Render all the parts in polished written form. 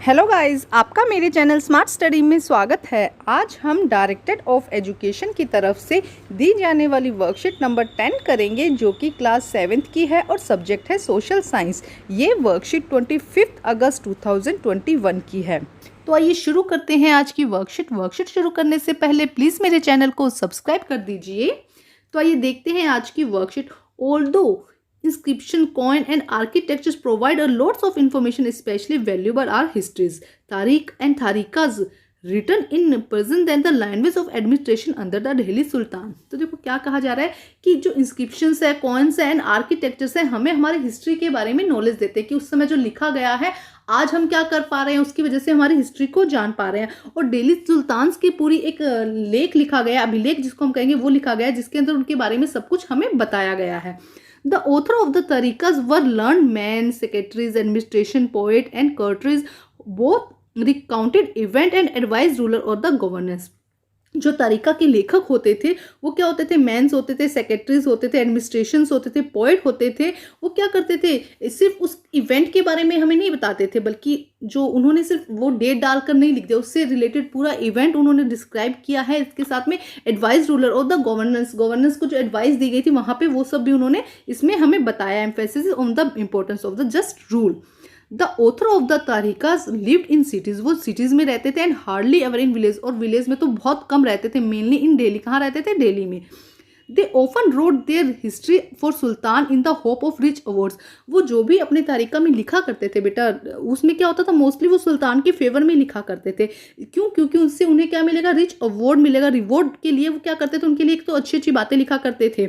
Hello guys, आपका मेरे channel smart study में स्वागत है। आज हम डायरेक्टरेट ऑफ एजुकेशन की तरफ से दी जाने वाली वर्कशीट नंबर 10 करेंगे, जो कि क्लास 7th की है और सब्जेक्ट है सोशल साइंस। ये वर्कशीट 25 अगस्त 2021 की है। तो आइए शुरू करते हैं आज की वर्कशीट शुरू करने से पहले प्लीज़ मेरे चैनल को सब्सक्राइब कर दीजिए। तो आइए देखते हैं आज की worksheet. Although inscription, coin and architectures provide a lots of information, especially valuable are histories, tariq and tariqas written in present than the language of administration under the Delhi Sultan। तो देखो क्या कहा जा रहा है कि जो इंस्क्रिप्शंस है, कॉइन्स है एंड आर्किटेक्चर्स है, हमें हमारे हिस्ट्री के बारे में नॉलेज देते हैं कि उस समय जो लिखा गया है आज हम क्या कर पा रहे हैं, उसकी वजह से हमारी हिस्ट्री को जान पा रहे हैं। और दिल्ली सुल्तान्स की पूरी एक लेख लिखा गया, अभिलेख जिसको हम कहेंगे, वो लिखा गया है, जिसके अंदर उनके बारे में सब कुछ हमें बताया गया है। The author of the tariqas were learned men, secretaries, administration, poet and courtiers, both recounted event and advised ruler or the governance। जो तरीका के लेखक होते थे वो क्या होते थे, मैंस होते थे, सेक्रेटरीज होते थे, एडमिनिस्ट्रेशंस होते थे, पोइट होते थे। वो क्या करते थे, सिर्फ उस इवेंट के बारे में हमें नहीं बताते थे, बल्कि जो उन्होंने सिर्फ वो डेट डालकर नहीं लिख दिया, उससे रिलेटेड पूरा इवेंट उन्होंने डिस्क्राइब किया है। इसके साथ में एडवाइस रूलर और द गवर्नेंस को जो एडवाइस दी गई थी वहाँ पे वो सब भी उन्होंने इसमें हमें बताया। Emphasis on the importance of the just rule. The author of the tarikhs lived in cities, वो सिटीज में रहते थे, and hardly ever in village, और विलेज में तो बहुत कम रहते थे, मेनली इन दिल्ली। कहाँ रहते थे? दिल्ली में। They often road there history for Sultan in the hope of rich awards. वो जो भी अपने तारिका में लिखा करते थे बेटा, उसमें क्या होता था, मोस्टली वो सुल्तान के फेवर में लिखा करते थे। क्यों? क्योंकि उससे उन्हें क्या मिलेगा, रिच अवार्ड मिलेगा। रिवॉर्ड के लिए वो क्या करते थे, उनके लिए एक तो अच्छी अच्छी बातें लिखा करते थे।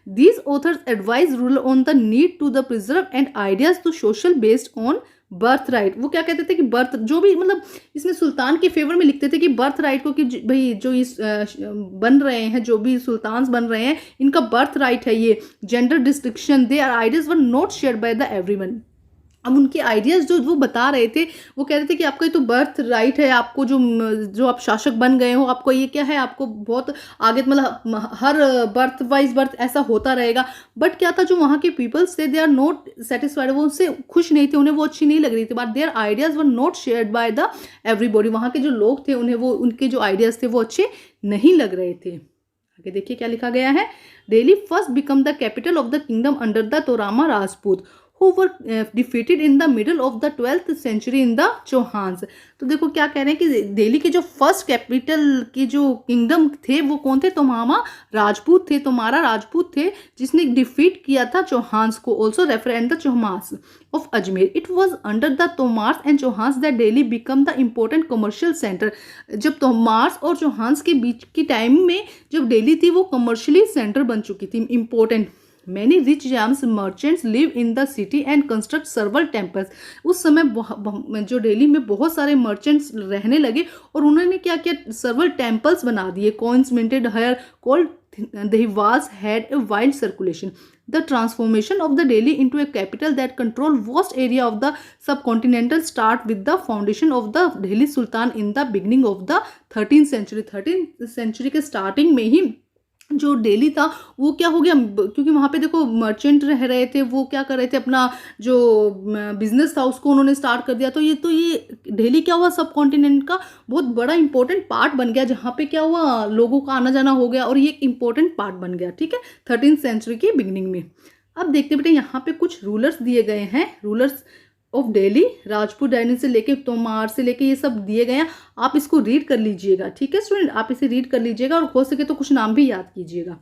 These authors advise ruler on the need to the preserve and ideas to social based on birth right. वो क्या कहते थे कि बर्थ, जो भी मतलब इसमें सुल्तान के फेवर में लिखते थे कि बर्थ राइट को, कि भाई जो इस बन रहे हैं, जो भी सुल्तान बन रहे हैं, इनका बर्थ राइट है। ये gender distinction, they are ideas were not shared by the everyone. अब उनके आइडियाज़ जो वो बता रहे थे, वो कह रहे थे कि आपका ये तो बर्थ राइट है, आपको जो आप शासक बन गए हो, आपको ये क्या है, आपको बहुत आगे मतलब हर बर्थ वाइज बर्थ ऐसा होता रहेगा। बट क्या था, जो वहाँ के पीपल्स थे, दे आर नॉट सेटिस्फाइड, वो उससे खुश नहीं थे, उन्हें वो अच्छी नहीं लग रही थी। But there ideas were not shared by the everybody. वहाँ के जो लोग थे, उन्हें वो उनके जो आइडियाज़ थे वो अच्छे नहीं लग रहे थे। आगे देखिए क्या लिखा गया है। Delhi first become the capital of the kingdom under the तोरामा Rajput who were defeated in the middle of the 12th century in the Chauhans. तो देखो क्या कह रहे हैं कि दिल्ली के जो फर्स्ट कैपिटल के जो किंगडम थे वो कौन थे, तोमारा राजपूत थे, तोमारा राजपूत थे, जिसने डिफीट किया था चौहान्स को। ऑल्सो रेफर एंड द चौहास of Ajmer. It was under the Tomars and Chauhans that Delhi become the important commercial centre. जब तोमार्स और चौहान्स के बीच की टाइम में जब दिल्ली थी वो कमर्शियली सेंटर बन चुकी थी, important. Many rich Jams merchants live in the city and construct several temples। उस समय जो दिल्ली में बहुत सारे मर्चेंट्स रहने लगे और उन्होंने क्या किया, सर्वल टेम्पल्स बना दिए। कॉइन्स मिंटेड हेयर कॉल्ड देवास had a wild circulation. The transformation of the Delhi into a capital that control vast area of the subcontinental start with the foundation of the Delhi Sultan in the beginning of the 13th century। 13th century के starting में ही जो दिल्ली था वो क्या हो गया, क्योंकि वहाँ पे देखो मर्चेंट रह रहे थे, वो क्या कर रहे थे, अपना जो बिजनेस था उसको उन्होंने स्टार्ट कर दिया। तो ये दिल्ली क्या हुआ, सब कॉन्टिनेंट का बहुत बड़ा इंपॉर्टेंट पार्ट बन गया, जहाँ पे क्या हुआ, लोगों का आना जाना हो गया और ये एक इंपॉर्टेंट पार्ट बन गया। ठीक है, 13th सेंचुरी की बिगिनिंग में। अब देखते बेटे यहाँ पे कुछ रूलर्स दिए गए हैं, rulers of Delhi, Rajput dynasty से लेके तोमार से लेके ये सब दिए गए हैं। आप इसको रीड कर लीजिएगा। ठीक है स्टूडेंट, आप इसे रीड कर लीजिएगा और हो सके तो कुछ नाम भी याद कीजिएगा।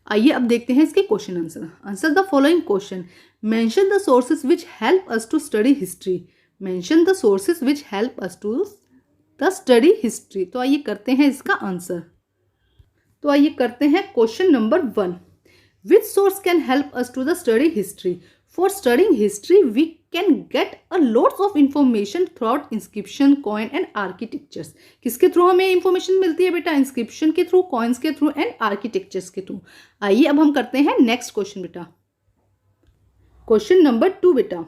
आइए अब देखते हैं इसके question answer. Answer the following question. Mention the sources which help us to study history. Mention the sources which help us to the study history. तो आइए करते हैं इसका आंसर। तो आइए करते हैं question number 1। Which source can help us to the study history? For studying history, we can get a lots of information throughout inscription, coin and architectures। किसके थ्रू हमें इंफॉर्मेशन मिलती है बेटा? इंस्क्रिप्शन के थ्रू, कॉइन्स के through and architectures के through. आइए अब हम करते हैं नेक्स्ट क्वेश्चन बेटा। क्वेश्चन नंबर 2 बेटा।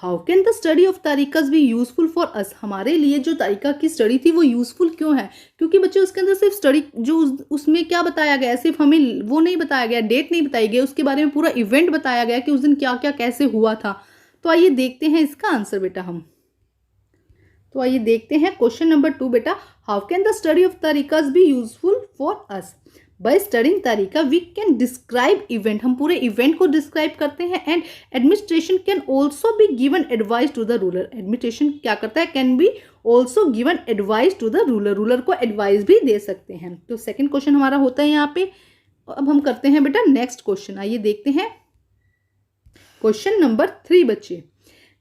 How can the study of tarikhs be useful for us? हमारे लिए जो तारिका की स्टडी थी वो यूजफुल क्यों है? क्योंकि बच्चे उसके अंदर सिर्फ स्टडी जो उसमें क्या बताया गया है, सिर्फ हमें वो नहीं बताया गया, डेट नहीं बताई गई, उसके बारे में पूरा इवेंट बताया गया कि उस दिन क्या क्या कैसे हुआ था। तो आइए देखते हैं इसका आंसर बेटा हम। तो आइए देखते हैं क्वेश्चन नंबर 2 बेटा। How can the study of tarikhs be useful for us? By studying tarikh we can describe event, हम पूरे इवेंट को डिस्क्राइब करते हैं। And administration can also be given advice to the ruler, administration क्या करता है, can be also given advice to the ruler, ruler को advice भी दे सकते हैं। तो सेकेंड क्वेश्चन हमारा होता है यहाँ पे। अब हम करते हैं बेटा नेक्स्ट क्वेश्चन, आइए देखते हैं क्वेश्चन नंबर 3 बच्चे।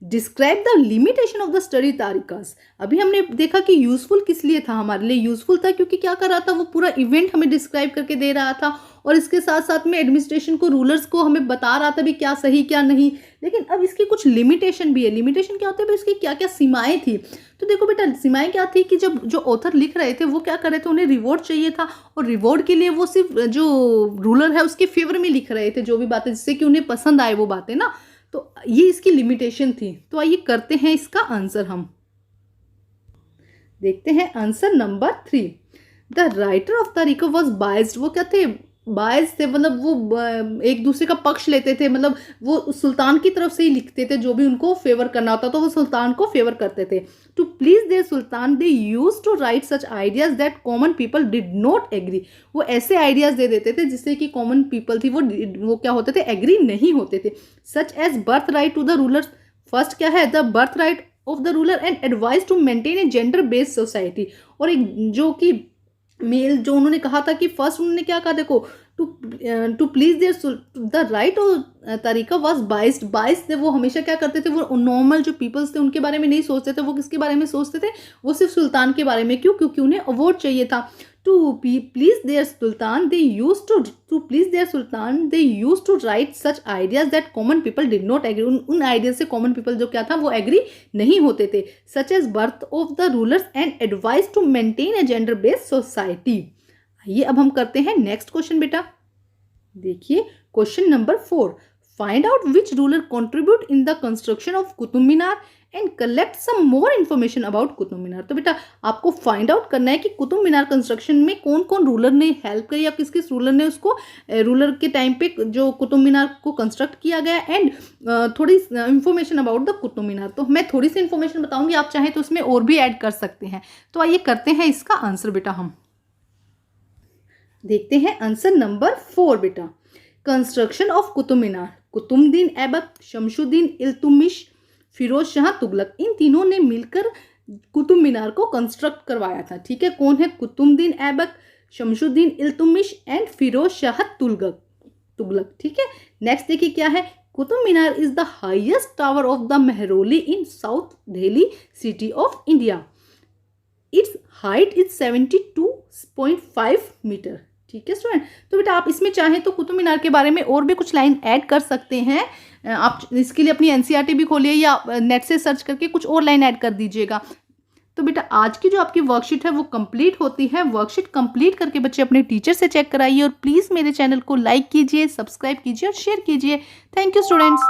Describe the limitation of the study tarikhs. अभी हमने देखा कि यूजफुल किस लिए था, हमारे लिए यूजफुल था क्योंकि क्या कर रहा था, वो पूरा इवेंट हमें डिस्क्राइब करके दे रहा था और इसके साथ साथ में एडमिनिस्ट्रेशन को, रूलर्स को हमें बता रहा था भी क्या सही क्या नहीं। लेकिन अब इसकी कुछ लिमिटेशन भी है। लिमिटेशन क्या होता है, इसकी क्या क्या सीमाएं थी। तो देखो बेटा, सीमाएं क्या थी कि जब जो ऑथर लिख रहे थे वो क्या कर रहे थे, उन्हें रिवॉर्ड चाहिए था और रिवॉर्ड के लिए वो सिर्फ जो रूलर है उसके फेवर में लिख रहे थे जो भी बातें, जिससे कि उन्हें पसंद आए वो बातें ना। तो ये इसकी लिमिटेशन थी। तो आइए करते हैं इसका आंसर, हम देखते हैं answer number 3। The writer of तरीका वॉज बायस्ड, वो क्या थे, बायस थे, मतलब वो एक दूसरे का पक्ष लेते थे, मतलब वो सुल्तान की तरफ से ही लिखते थे, जो भी उनको फेवर करना होता तो वो सुल्तान को फेवर करते थे। To please their sultan they use to write such ideas that common people did not agree, वो ऐसे आइडियाज दे देते थे जिससे कि कॉमन पीपल थी वो क्या होते थे, एग्री नहीं होते थे। Such as birth right to the ruler, first क्या है, the birth right of the ruler and advice to maintain a gender based society, और एक जो कि मेल, जो उन्होंने कहा था कि फर्स्ट उन्होंने क्या कहा, देखो to please their the right और तरीका वॉज बाइस्ड, बाइस्ड थे, वो हमेशा क्या करते थे, वो नॉर्मल जो पीपल्स थे उनके बारे में नहीं सोचते थे, वो किसके बारे में सोचते थे, वो सिर्फ सुल्तान के बारे में। क्यों, क्योंकि उन्हें अवार्ड चाहिए था। To please their sultan they use to please their sultan they use to write such ideas that common people did not agree, उन आइडियाज से कॉमन पीपल जो क्या था वो एग्री नहीं होते थे। Such as birth of the rulers and advice to maintain a gender based society. आइए अब हम करते हैं नेक्स्ट क्वेश्चन बेटा। देखिए question number 4। Find out which ruler contribute in the construction of Qutub Minar and collect some more information about Qutub Minar. तो बेटा आपको फाइंड आउट करना है कि कुतुब मीनार कंस्ट्रक्शन में कौन कौन रूलर ने हेल्प करी या किस किस रूलर ने उसको, रूलर के टाइम पे जो कुतुब मीनार को कंस्ट्रक्ट किया गया, एंड थोड़ी information about the Qutub Minar. तो मैं थोड़ी सी इन्फॉर्मेशन बताऊंगी, आप चाहें तो उसमें और भी ऐड कर सकते हैं। तो आइए करते हैं इसका आंसर बेटा, हम देखते हैं आंसर नंबर 4 बेटा। कंस्ट्रक्शन ऑफ कुतुब मीनार, कुतुबुद्दीन ऐबक, शमशुद्दीन इल्तुतमिश, फिरोज शाह तुगलक, इन तीनों ने मिलकर कुतुब मीनार को कंस्ट्रक्ट करवाया था। ठीक है, कौन है, कुतुबुद्दीन ऐबक, शमशुद्दीन इल्तुतमिश एंड फिरोज शाह तुगलक। ठीक है, नेक्स्ट देखिए क्या है, Qutub Minar is the highest tower of the Mehrauli in south Delhi city of India. Its height is 72.5 metre. ठीक है स्टूडेंट, तो बेटा आप इसमें चाहें तो कुतुब मीनार के बारे में और भी कुछ लाइन ऐड कर सकते हैं। आप इसके लिए अपनी एनसीईआरटी भी खोलिए या नेट से सर्च करके कुछ और लाइन ऐड कर दीजिएगा। तो बेटा आज की जो आपकी वर्कशीट है वो कंप्लीट होती है। वर्कशीट कंप्लीट करके बच्चे अपने टीचर से चेक कराइए और प्लीज़ मेरे चैनल को लाइक कीजिए, सब्सक्राइब कीजिए और शेयर कीजिए। Thank you students.